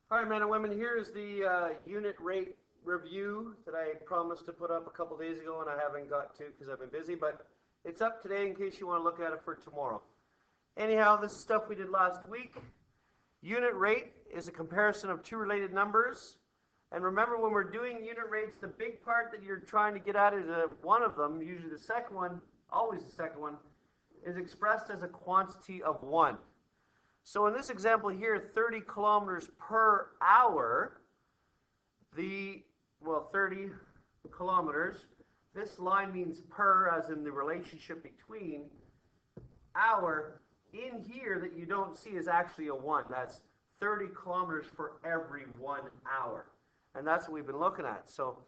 All right, men and women, here is the unit rate review that I promised to put up a couple days ago and I haven't got to because I've been busy, but it's up today in case you want to look at it for tomorrow. Anyhow, this is stuff we did last week. Unit rate is a comparison of two related numbers. And remember, when we're doing unit rates, the big part that you're trying to get at is one of them, usually the second one, always the second one, is expressed as a quantity of 1. So in this example here, 30 kilometers per hour, 30 kilometers, this line means per as in the relationship between. Hour in here that you don't see is actually a 1. That's 30 kilometers for every 1 hour. And that's what we've been looking at. So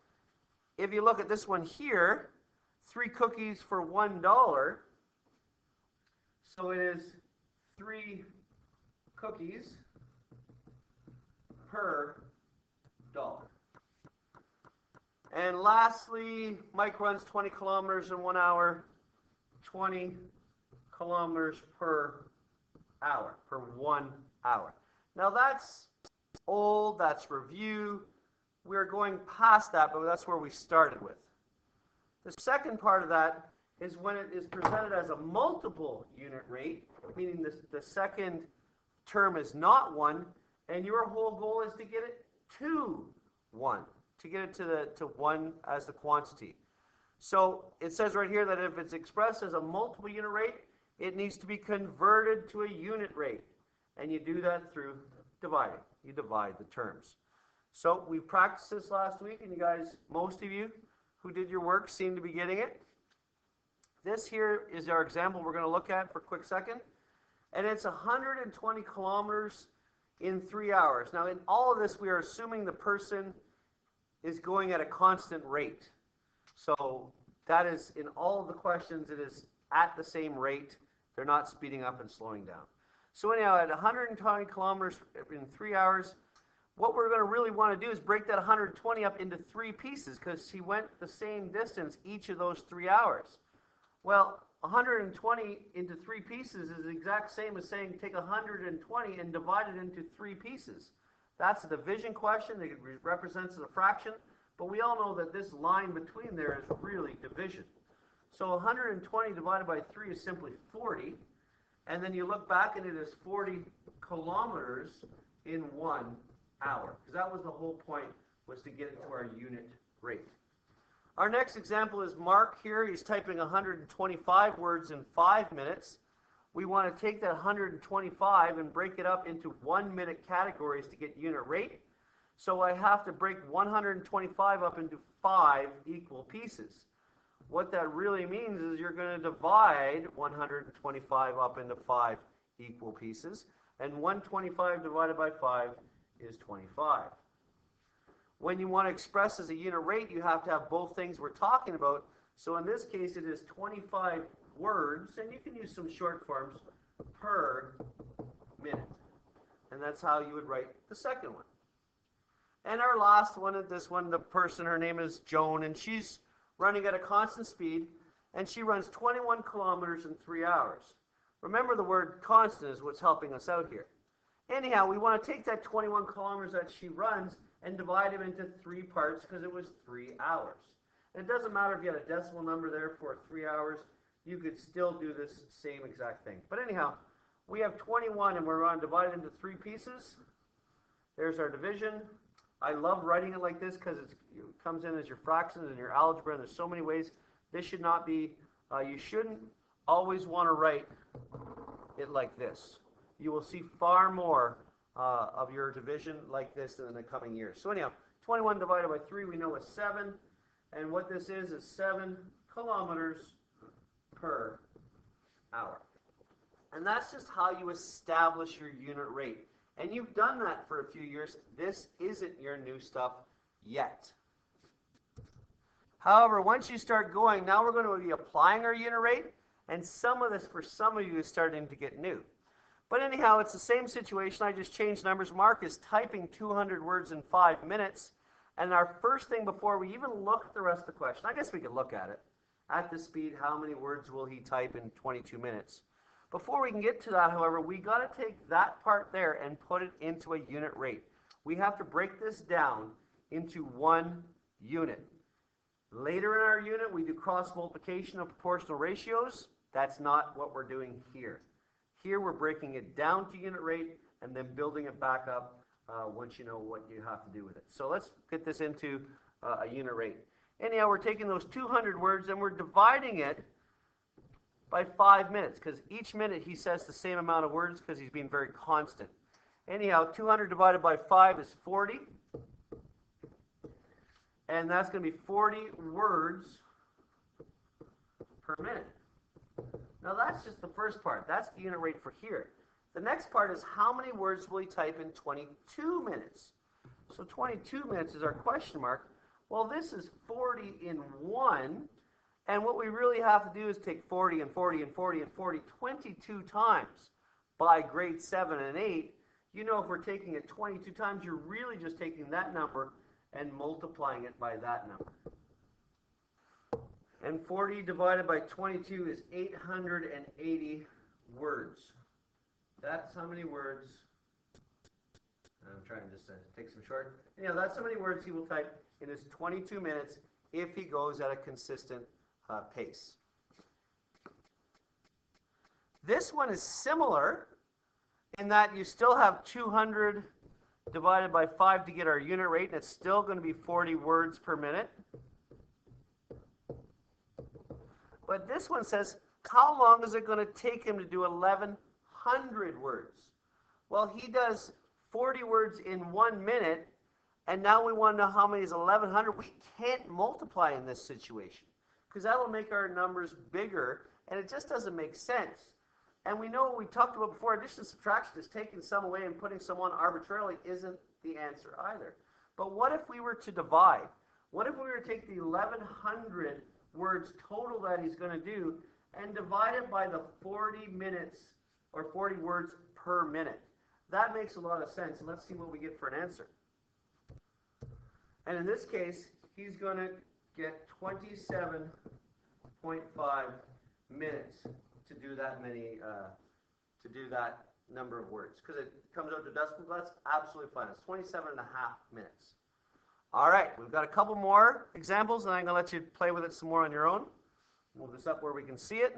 if you look at this one here, 3 cookies for $1. So it is 3 cookies per dollar. And lastly, Mike runs 20 kilometers in 1 hour, 20 kilometers per hour, per 1 hour. Now that's old, that's review. We're going past that, but that's where we started with. The second part of that is when it is presented as a multiple unit rate, meaning the second term is not 1, and your whole goal is to get it to 1, to get it to 1 as the quantity. So it says right here that if it's expressed as a multiple unit rate, it needs to be converted to a unit rate. And you do that through dividing. You divide the terms. So we practiced this last week, and you guys, most of you who did your work seem to be getting it. This here is our example we're going to look at for a quick second. And it's 120 kilometers in 3 hours. Now, in all of this, we are assuming the person is going at a constant rate. So that is, in all of the questions, it is at the same rate. They're not speeding up and slowing down. So anyhow, at 120 kilometers in 3 hours, what we're going to really want to do is break that 120 up into 3 pieces because he went the same distance each of those 3 hours. Well, 120 into 3 pieces is the exact same as saying take 120 and divide it into 3 pieces. That's a division question. It represents a fraction, but we all know that this line between there is really division. So 120 divided by 3 is simply 40, and then you look back and it is 40 kilometers in 1 hour, because that was the whole point, was to get it to our unit rate. Our next example is Mark here. He's typing 125 words in 5 minutes. We want to take that 125 and break it up into 1-minute categories to get unit rate. So I have to break 125 up into 5 equal pieces. What that really means is you're going to divide 125 up into 5 equal pieces. And 125 divided by 5 is 25. When you want to express as a unit rate, you have to have both things we're talking about. So in this case, it is 25 words, and you can use some short forms, per minute. And that's how you would write the second one. And our last one is this one, the person, her name is Joan, and she's running at a constant speed, and she runs 21 kilometers in 3 hours. Remember, the word constant is what's helping us out here. Anyhow, we want to take that 21 kilometers that she runs and divide them into 3 parts because it was 3 hours. And it doesn't matter if you had a decimal number there for 3 hours, you could still do this same exact thing. But anyhow, we have 21 and we're going to divide it into 3 pieces. There's our division. I love writing it like this because it comes in as your fractions and your algebra, and there's so many ways. This should not be, you shouldn't always want to write it like this. You will see far more of your division like this in the coming years. So anyhow, 21 divided by 3 we know is 7, and what this is 7 kilometers per hour. And that's just how you establish your unit rate. And you've done that for a few years. This isn't your new stuff yet. However, once you start going, now we're going to be applying our unit rate, and some of this for some of you is starting to get new. But anyhow, it's the same situation. I just changed numbers. Mark is typing 200 words in 5 minutes. And our first thing before we even look at the rest of the question, I guess we could look at it. At this speed, how many words will he type in 22 minutes? Before we can get to that, however, we got to take that part there and put it into a unit rate. we have to break this down into one unit. Later in our unit, we do cross multiplication of proportional ratios. That's not what we're doing here. Here, we're breaking it down to unit rate and then building it back up once you know what you have to do with it. So let's get this into a unit rate. Anyhow, we're taking those 200 words and we're dividing it by 5 minutes, because each minute he says the same amount of words because he's being very constant. Anyhow, 200 divided by 5 is 40. And that's going to be 40 words per minute. Now that's just the first part. That's the unit rate for here. The next part is how many words will he type in 22 minutes? So 22 minutes is our question mark. Well, this is 40 in 1. And what we really have to do is take 40 and 40 and 40 and 40 22 times by grade 7 and 8. You know, if we're taking it 22 times, you're really just taking that number and multiplying it by that number. And 40 divided by 22 is 880 words. That's how many words. I'm trying to just take some short. You know, that's how many words he will type in his 22 minutes if he goes at a consistent pace. This one is similar in that you still have 200 divided by 5 to get our unit rate, and it's still going to be 40 words per minute. But this one says, how long is it going to take him to do 1,100 words? Well, he does 40 words in 1 minute, and now we want to know how many is 1,100. We can't multiply in this situation, because that will make our numbers bigger, and it just doesn't make sense. And we know what we talked about before, addition and subtraction is taking some away and putting some on arbitrarily isn't the answer either. But what if we were to divide? What if we were to take the 1,100 words total that he's going to do and divide it by the 40 minutes or 40 words per minute? That makes a lot of sense. And let's see what we get for an answer. And in this case, he's going to get 27.5 minutes to do that many, to do that number of words. Because it comes out to decimal, that's absolutely fine. It's 27.5 minutes. All right, we've got a couple more examples, and I'm going to let you play with it some more on your own. Move this up where we can see it.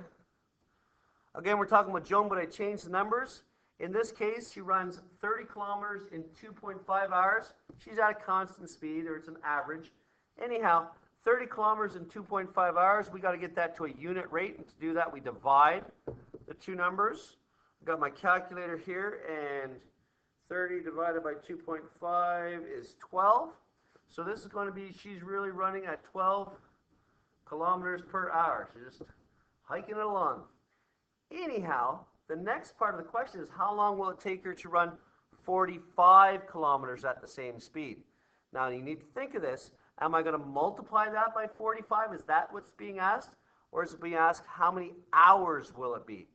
Again, we're talking about Joan, but I changed the numbers. In this case, she runs 30 kilometers in 2.5 hours. She's at a constant speed, or it's an average. Anyhow, 30 kilometers in 2.5 hours, we got to get that to a unit rate, and to do that, we divide the two numbers. I've got my calculator here, and 30 divided by 2.5 is 12. So this is going to be, she's really running at 12 kilometers per hour. She's just hiking it along. Anyhow, the next part of the question is how long will it take her to run 45 kilometers at the same speed? Now, you need to think of this. Am I going to multiply that by 45? Is that what's being asked? Or is it being asked how many hours will it be?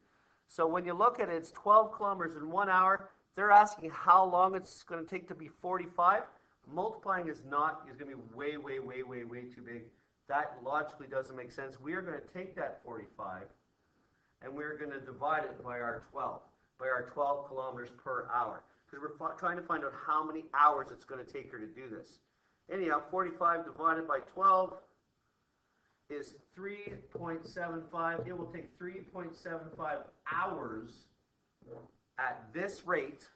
So when you look at it, it's 12 kilometers in 1 hour. They're asking how long it's going to take to be 45. Multiplying is going to be way, way, way, way, way too big. That logically doesn't make sense. We are going to take that 45 and we're going to divide it by our 12 kilometers per hour. Because we're trying to find out how many hours it's going to take her to do this. Anyhow, 45 divided by 12 is 3.75. It will take 3.75 hours at this rate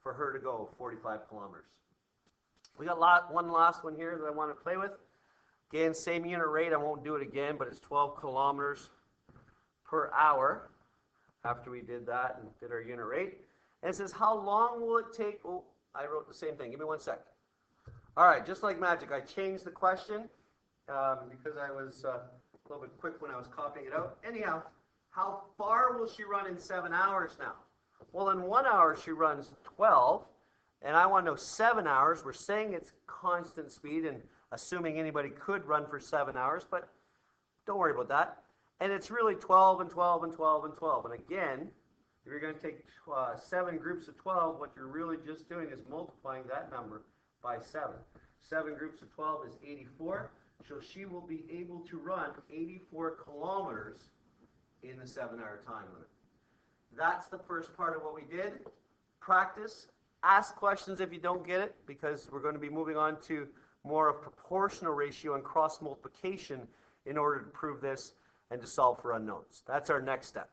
for her to go 45 kilometers. We got one last one here that I want to play with. Again, same unit rate. I won't do it again, but it's 12 kilometers per hour after we did that and did our unit rate. And it says, how long will it take? Oh, I wrote the same thing. Give me 1 second. All right, just like magic, I changed the question because I was a little bit quick when I was copying it out. Anyhow, how far will she run in 7 hours now? Well, in 1 hour, she runs 12, and I want to know 7 hours. We're saying it's constant speed, and assuming anybody could run for 7 hours, but don't worry about that. And it's really 12 and 12 and 12 and 12. And again, if you're going to take 7 groups of 12, what you're really just doing is multiplying that number by 7. 7 groups of 12 is 84. So she will be able to run 84 kilometers in the 7-hour time limit. That's the first part of what we did. Practice ask questions if you don't get it, because we're going to be moving on to more of proportional ratio and cross multiplication in order to prove this and to solve for unknowns. That's our next step.